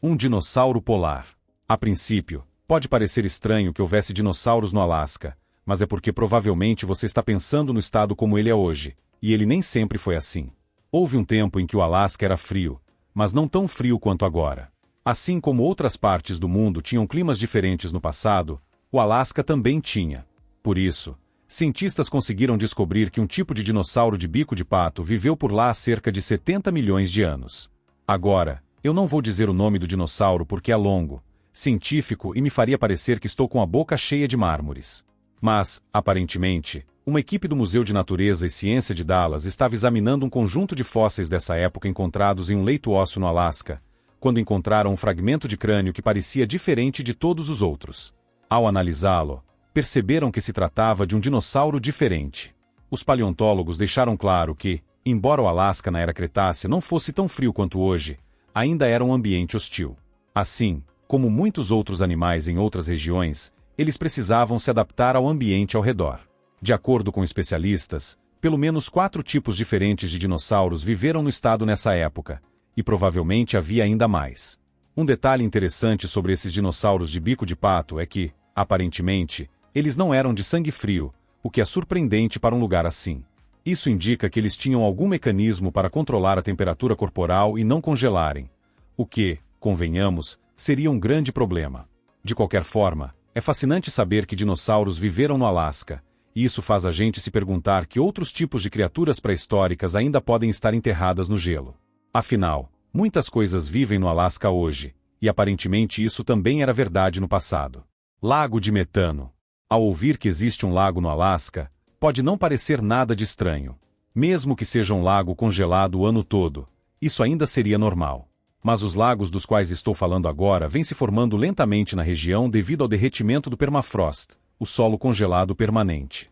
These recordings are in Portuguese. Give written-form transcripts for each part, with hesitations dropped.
Um dinossauro polar. A princípio, pode parecer estranho que houvesse dinossauros no Alasca, mas é porque provavelmente você está pensando no estado como ele é hoje, e ele nem sempre foi assim. Houve um tempo em que o Alasca era frio, mas não tão frio quanto agora. Assim como outras partes do mundo tinham climas diferentes no passado, o Alasca também tinha. Por isso, cientistas conseguiram descobrir que um tipo de dinossauro de bico de pato viveu por lá há cerca de 70 milhões de anos. Agora, eu não vou dizer o nome do dinossauro porque é longo, científico e me faria parecer que estou com a boca cheia de mármores. Mas, aparentemente, uma equipe do Museu de Natureza e Ciência de Dallas estava examinando um conjunto de fósseis dessa época encontrados em um leito ósseo no Alasca, quando encontraram um fragmento de crânio que parecia diferente de todos os outros. Ao analisá-lo, perceberam que se tratava de um dinossauro diferente. Os paleontólogos deixaram claro que, embora o Alasca na era Cretácea não fosse tão frio quanto hoje, ainda era um ambiente hostil. Assim, como muitos outros animais em outras regiões, eles precisavam se adaptar ao ambiente ao redor. De acordo com especialistas, pelo menos 4 tipos diferentes de dinossauros viveram no estado nessa época, e provavelmente havia ainda mais. Um detalhe interessante sobre esses dinossauros de bico de pato é que, aparentemente, eles não eram de sangue frio, o que é surpreendente para um lugar assim. Isso indica que eles tinham algum mecanismo para controlar a temperatura corporal e não congelarem, o que, convenhamos, seria um grande problema. De qualquer forma, é fascinante saber que dinossauros viveram no Alasca, e isso faz a gente se perguntar que outros tipos de criaturas pré-históricas ainda podem estar enterradas no gelo. Afinal, muitas coisas vivem no Alasca hoje, e aparentemente isso também era verdade no passado. Lago de metano. Ao ouvir que existe um lago no Alasca, pode não parecer nada de estranho. Mesmo que seja um lago congelado o ano todo, isso ainda seria normal. Mas os lagos dos quais estou falando agora vêm se formando lentamente na região devido ao derretimento do permafrost, o solo congelado permanente.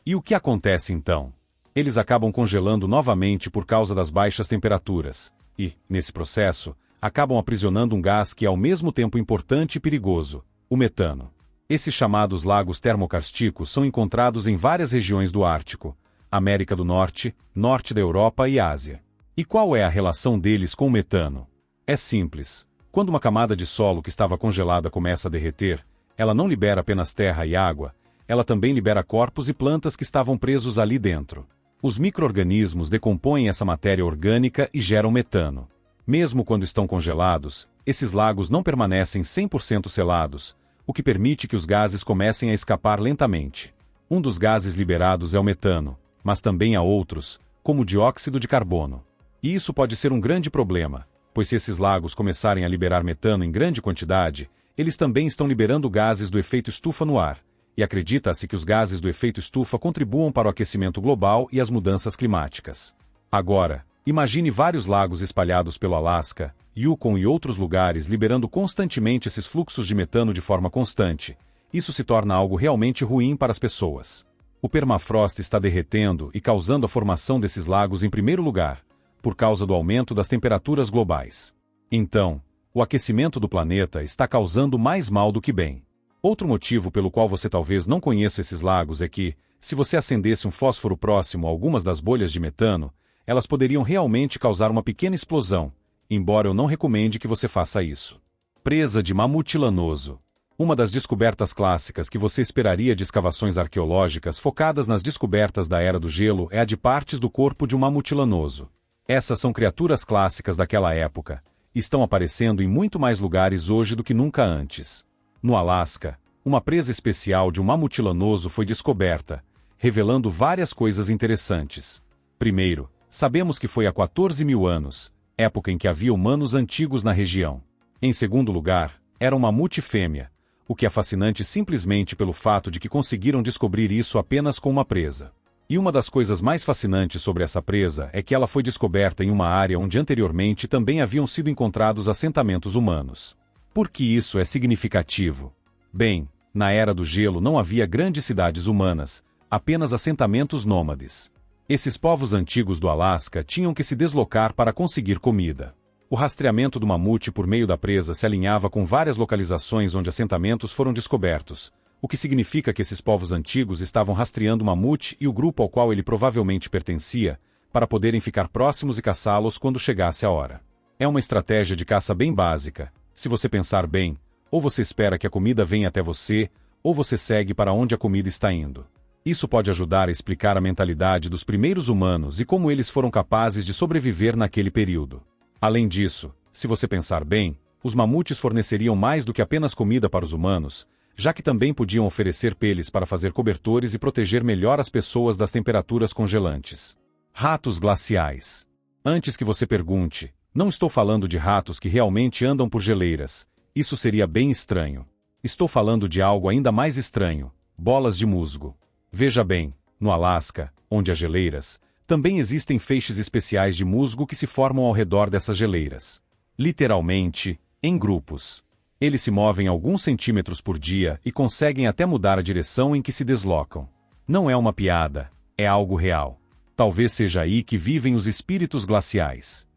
E o que acontece então? Eles acabam congelando novamente por causa das baixas temperaturas, e, nesse processo, acabam aprisionando um gás que é ao mesmo tempo importante e perigoso, o metano. Esses chamados lagos termocarstíticos são encontrados em várias regiões do Ártico, América do Norte, Norte da Europa e Ásia. E qual é a relação deles com o metano? É simples. Quando uma camada de solo que estava congelada começa a derreter, ela não libera apenas terra e água, ela também libera corpos e plantas que estavam presos ali dentro. Os micro-organismos decompõem essa matéria orgânica e geram metano. Mesmo quando estão congelados, esses lagos não permanecem 100% selados, o que permite que os gases comecem a escapar lentamente. Um dos gases liberados é o metano, mas também há outros, como o dióxido de carbono. E isso pode ser um grande problema, pois se esses lagos começarem a liberar metano em grande quantidade, eles também estão liberando gases do efeito estufa no ar, e acredita-se que os gases do efeito estufa contribuam para o aquecimento global e as mudanças climáticas. Agora, imagine vários lagos espalhados pelo Alasca, Yukon e outros lugares liberando constantemente esses fluxos de metano de forma constante. Isso se torna algo realmente ruim para as pessoas. O permafrost está derretendo e causando a formação desses lagos em primeiro lugar, por causa do aumento das temperaturas globais. Então, o aquecimento do planeta está causando mais mal do que bem. Outro motivo pelo qual você talvez não conheça esses lagos é que, se você acendesse um fósforo próximo a algumas das bolhas de metano, elas poderiam realmente causar uma pequena explosão, embora eu não recomende que você faça isso. Presa de mamute lanoso. Uma das descobertas clássicas que você esperaria de escavações arqueológicas focadas nas descobertas da Era do Gelo é a de partes do corpo de um mamute lanoso. Essas são criaturas clássicas daquela época, e estão aparecendo em muito mais lugares hoje do que nunca antes. No Alasca, uma presa especial de um mamute lanoso foi descoberta, revelando várias coisas interessantes. Primeiro, sabemos que foi há 14 mil anos, época em que havia humanos antigos na região. Em segundo lugar, era um mamute fêmea, o que é fascinante simplesmente pelo fato de que conseguiram descobrir isso apenas com uma presa. E uma das coisas mais fascinantes sobre essa presa é que ela foi descoberta em uma área onde anteriormente também haviam sido encontrados assentamentos humanos. Por que isso é significativo? Bem, na Era do Gelo não havia grandes cidades humanas, apenas assentamentos nômades. Esses povos antigos do Alasca tinham que se deslocar para conseguir comida. O rastreamento do mamute por meio da presa se alinhava com várias localizações onde assentamentos foram descobertos, o que significa que esses povos antigos estavam rastreando o mamute e o grupo ao qual ele provavelmente pertencia, para poderem ficar próximos e caçá-los quando chegasse a hora. É uma estratégia de caça bem básica. Se você pensar bem, ou você espera que a comida venha até você, ou você segue para onde a comida está indo. Isso pode ajudar a explicar a mentalidade dos primeiros humanos e como eles foram capazes de sobreviver naquele período. Além disso, se você pensar bem, os mamutes forneceriam mais do que apenas comida para os humanos, já que também podiam oferecer peles para fazer cobertores e proteger melhor as pessoas das temperaturas congelantes. Ratos glaciais. Antes que você pergunte, não estou falando de ratos que realmente andam por geleiras. Isso seria bem estranho. Estou falando de algo ainda mais estranho: bolas de musgo. Veja bem, no Alasca, onde há geleiras, também existem feixes especiais de musgo que se formam ao redor dessas geleiras. Literalmente, em grupos. Eles se movem alguns centímetros por dia e conseguem até mudar a direção em que se deslocam. Não é uma piada, é algo real. Talvez seja aí que vivem os espíritos glaciais.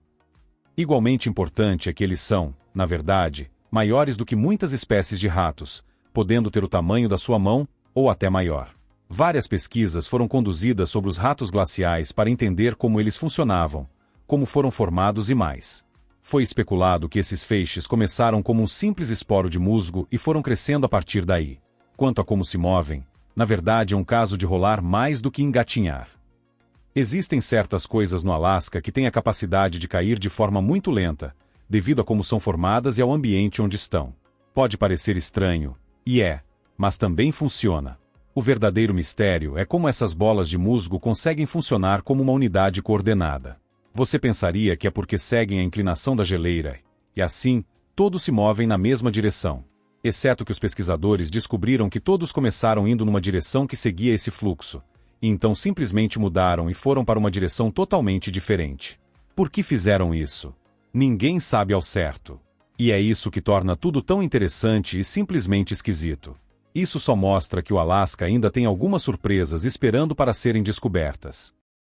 Igualmente importante é que eles são, na verdade, maiores do que muitas espécies de ratos, podendo ter o tamanho da sua mão, ou até maior. Várias pesquisas foram conduzidas sobre os ratos glaciais para entender como eles funcionavam, como foram formados e mais. Foi especulado que esses feixes começaram como um simples esporo de musgo e foram crescendo a partir daí. Quanto a como se movem, na verdade é um caso de rolar mais do que engatinhar. Existem certas coisas no Alasca que têm a capacidade de cair de forma muito lenta, devido a como são formadas e ao ambiente onde estão. Pode parecer estranho, e é, mas também funciona. O verdadeiro mistério é como essas bolas de musgo conseguem funcionar como uma unidade coordenada. Você pensaria que é porque seguem a inclinação da geleira, e assim, todos se movem na mesma direção. Exceto que os pesquisadores descobriram que todos começaram indo numa direção que seguia esse fluxo, e então simplesmente mudaram e foram para uma direção totalmente diferente. Por que fizeram isso? Ninguém sabe ao certo. E é isso que torna tudo tão interessante e simplesmente esquisito. Isso só mostra que o Alasca ainda tem algumas surpresas esperando para serem descobertas.